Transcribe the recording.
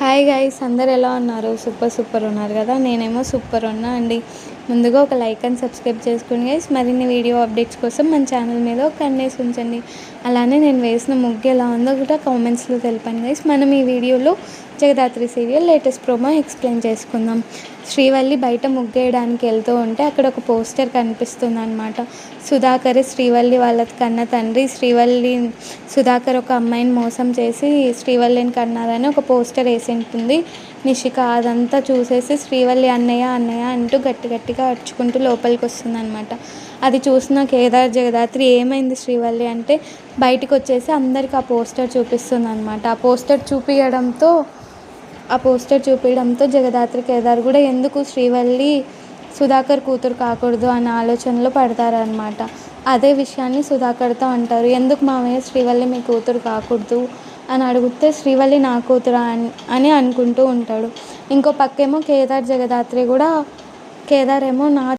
Hi guys, అందరు ఎలా ఉన్నారు? సూపర్ ఉన్నారు కదా. నేనేమో సూపర్ ఉన్నా అండి. ముందుగా ఒక లైక్ అండ్ సబ్స్క్రైబ్ చేసుకోండి గైస్. మరిన్ని వీడియో అప్డేట్స్ కోసం మన ఛానల్ మీద ఒక కన్నేసి ఉంచండి. అలానే నేను వేసిన ముగ్గు ఎలా ఉందో కూడా కామెంట్స్లో తెలిపాను గైస్. మనం ఈ వీడియోలో Jagadhatri serial latest promo explain చేసుకుందాం. శ్రీవల్లి బయట ముగ్గేయడానికి వెళ్తూ ఉంటే అక్కడ ఒక పోస్టర్ కనిపిస్తుంది అనమాట. సుధాకర్ శ్రీవల్లి వాళ్ళ కన్న తండ్రి. సుధాకర్ ఒక అమ్మాయిని మోసం చేసి శ్రీవల్లిని కన్నారని ఒక పోస్టర్ వేసి ఉంటుంది నిషిక. అదంతా చూసేసి శ్రీవల్లి అన్నయ్య అన్నయ్య అంటూ గట్టిగా అరుచుకుంటూ లోపలికి వస్తుంది అనమాట. అది చూసిన కేదార్ జగదాత్రి ఏమైంది శ్రీవల్లి అంటే బయటకు వచ్చేసి అందరికి ఆ పోస్టర్ చూపిస్తుంది అనమాట. ఆ పోస్టర్ చూపించడంతో జగదాత్రి కేదార్ కూడా ఎందుకు శ్రీవల్లి సుధాకర్ కూతురు కాకూడదు అనే ఆలోచనలో పడతారనమాట. అదే విషయాన్ని సుధాకర్తో అంటారు. ఎందుకు మామయ్య శ్రీవల్లి మీ కూతురు కాకూడదు అని అడిగితే శ్రీవల్లి నా కూతురు అని అనుకుంటూ ఉంటాడు. ఇంకో పక్కేమో కేదార్ జగదాత్రి కూడా కేదార్ ఏమో నా